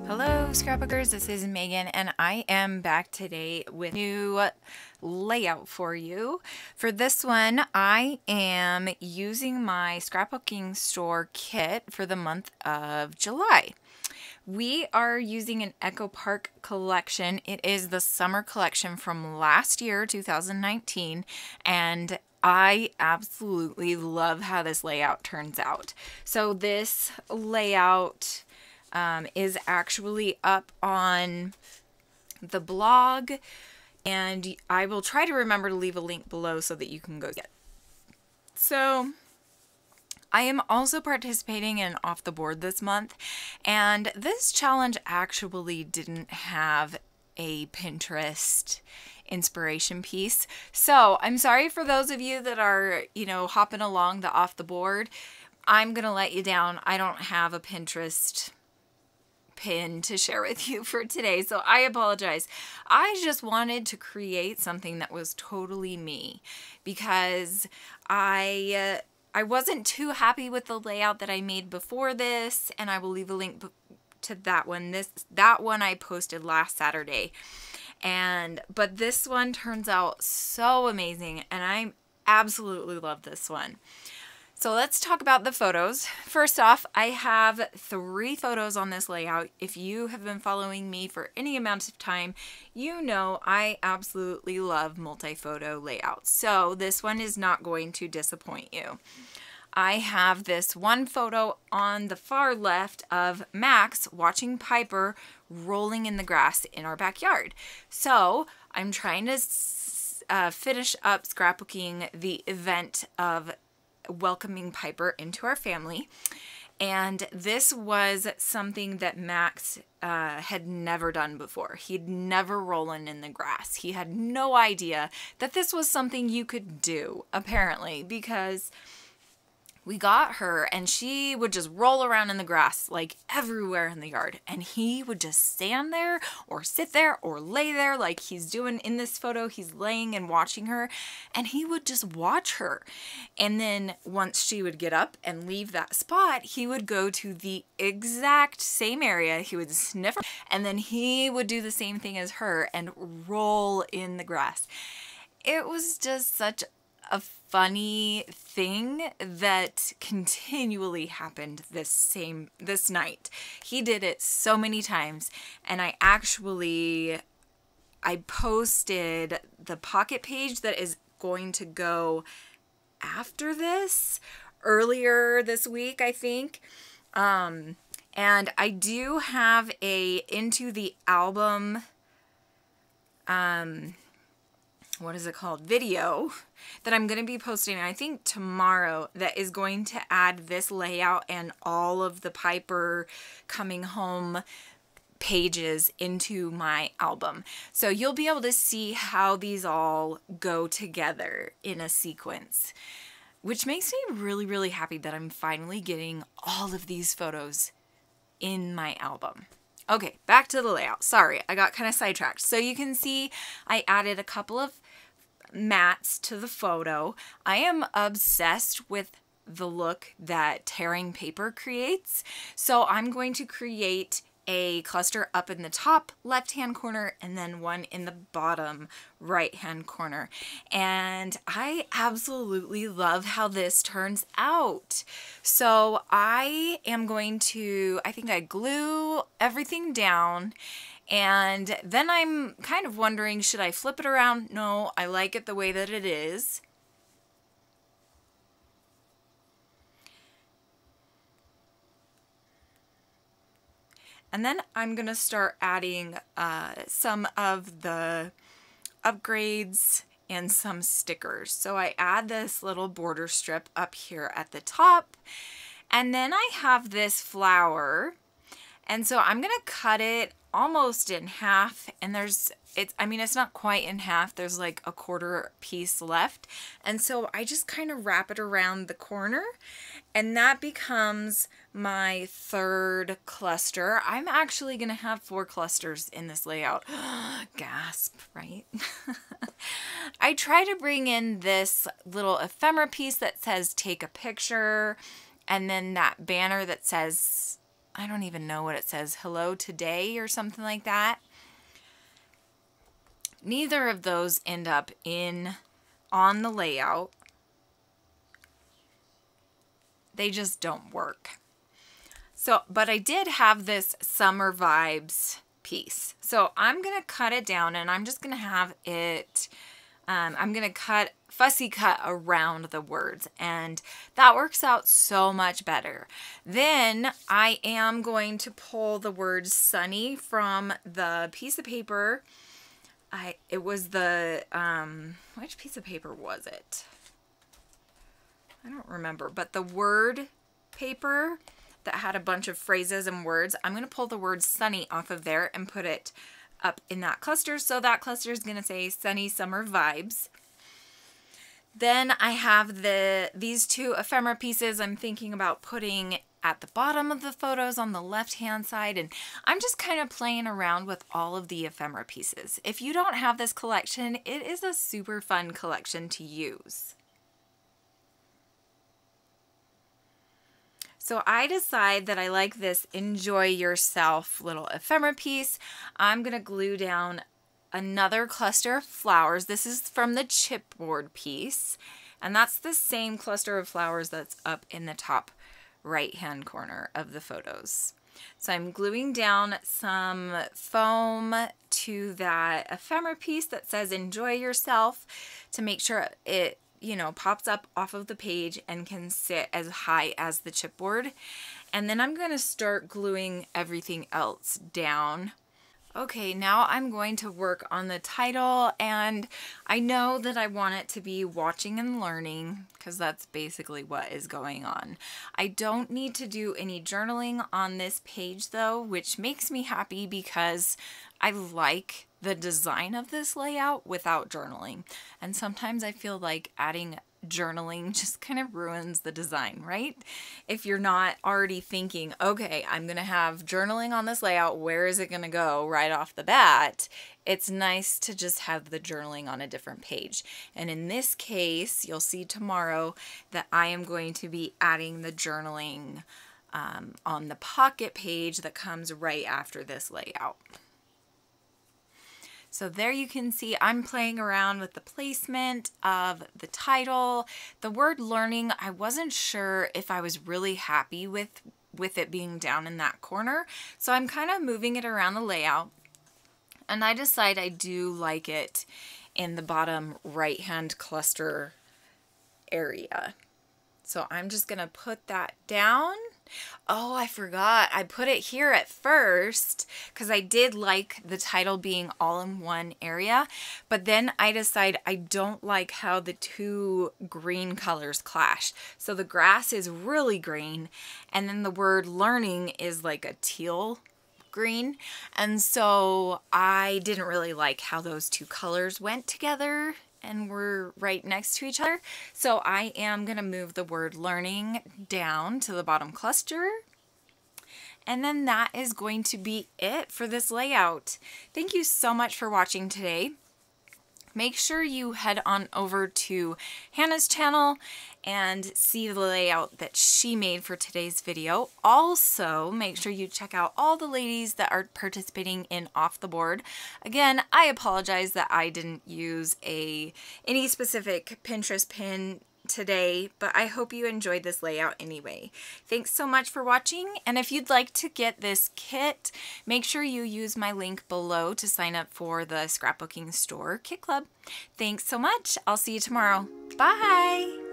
Hello scrapbookers, this is Megan and I am back today with a new layout for you. For this one, I am using my scrapbooking store kit for the month of July. We are using an Echo Park collection. It is the summer collection from last year, 2019, and I absolutely love how this layout turns out. So this layout is actually up on the blog, and I will try to remember to leave a link below so that you can go get it. So I am also participating in Off the Board this month, and this challenge actually didn't have a Pinterest inspiration piece. So I'm sorry for those of you that are, hopping along the Off the Board. I'm gonna let you down. I don't have a Pinterest pin to share with you for today, so I apologize. I just wanted to create something that was totally me because I wasn't too happy with the layout that I made before this, and I will leave a link to that one. That one I posted last Saturday, but this one turns out so amazing, and I absolutely love this one. So let's talk about the photos. First off, I have 3 photos on this layout. If you have been following me for any amount of time, you know I absolutely love multi-photo layouts. So this one is not going to disappoint you. I have this one photo on the far left of Max watching Piper rolling in the grass in our backyard. So I'm trying to finish up scrapbooking the event of welcoming Piper into our family, and this was something that Max had never done before. He'd never rollen in the grass. He had no idea that this was something you could do, apparently, because we got her and she would just roll around in the grass like everywhere in the yard, and he would just stand there or sit there or lay there like he's doing in this photo. He's laying and watching her, and he would just watch her. And then once she would get up and leave that spot, he would go to the exact same area. He would sniff her, and then he would do the same thing as her and roll in the grass. It was just such a funny thing that continually happened this night. He did it so many times, and I posted the pocket page that is going to go after this earlier this week, I think. And I do have a into the album what is it called, video that I'm going to be posting, I think tomorrow, that is going to add this layout and all of the Piper coming home pages into my album. So you'll be able to see how these all go together in a sequence, which makes me really, really happy that I'm finally getting all of these photos in my album. Okay, back to the layout. Sorry, I got kind of sidetracked. So you can see I added a couple of mats to the photo. I am obsessed with the look that tearing paper creates. So I'm going to create a cluster up in the top left-hand corner and then one in the bottom right-hand corner. And I absolutely love how this turns out. So I think I glue everything down, and then I'm kind of wondering, should I flip it around? No, I like it the way that it is. And then I'm going to start adding some of the upgrades and some stickers. So I add this little border strip up here at the top. And then I have this flower. And so I'm going to cut it almost in half. And it's not quite in half. There's like a quarter piece left. And so I just kind of wrap it around the corner. And that becomes my 3rd cluster. I'm actually going to have 4 clusters in this layout. Gasp, right? I try to bring in this little ephemera piece that says take a picture, and then that banner that says I don't even know what it says, hello today or something like that. Neither of those end up on the layout. They just don't work. So, but I did have this summer vibes piece. So I'm going to cut it down and I'm just going to have it, I'm going to fussy cut around the words, and that works out so much better. Then I am going to pull the word sunny from the piece of paper. It was the, which piece of paper was it? I don't remember, but the word paper that had a bunch of phrases and words, I'm going to pull the word sunny off of there and put it up in that cluster. So that cluster is going to say sunny summer vibes. Then I have these two ephemera pieces I'm thinking about putting at the bottom of the photos on the left hand side, and I'm just kind of playing around with all of the ephemera pieces. If you don't have this collection, it is a super fun collection to use. So I decide that I like this enjoy yourself little ephemera piece. I'm going to glue down another cluster of flowers. This is from the chipboard piece, and that's the same cluster of flowers that's up in the top right hand corner of the photos. So I'm gluing down some foam to that ephemera piece that says enjoy yourself to make sure it, you know, pops up off of the page and can sit as high as the chipboard. And then I'm going to start gluing everything else down. Okay, now I'm going to work on the title, and I know that I want it to be watching and learning because that's basically what is going on. I don't need to do any journaling on this page though, which makes me happy because I like the design of this layout without journaling. And sometimes I feel like adding journaling just kind of ruins the design, right? If you're not already thinking, okay, I'm going to have journaling on this layout, where is it going to go right off the bat? It's nice to just have the journaling on a different page. And in this case, you'll see tomorrow that I am going to be adding the journaling on the pocket page that comes right after this layout. So there you can see I'm playing around with the placement of the title. The word learning, I wasn't sure if I was really happy with it being down in that corner. So I'm kind of moving it around the layout. And I decide I do like it in the bottom right hand cluster area. So I'm just going to put that down. Oh, I forgot. I put it here at first because I did like the title being all in one area. But then I decide I don't like how the two green colors clash. So the grass is really green, and then the word learning is like a teal green. And so I didn't really like how those two colors went together and we're right next to each other. So I am going to move the word learning down to the bottom cluster. And then that is going to be it for this layout. Thank you so much for watching today. Make sure you head on over to Hannah's channel and see the layout that she made for today's video. Also, make sure you check out all the ladies that are participating in Off the Board. Again, I apologize that I didn't use any specific Pinterest pin today, but I hope you enjoyed this layout anyway. Thanks so much for watching, and if you'd like to get this kit, make sure you use my link below to sign up for the Scrapbooking Store Kit Club. Thanks so much. I'll see you tomorrow. Bye!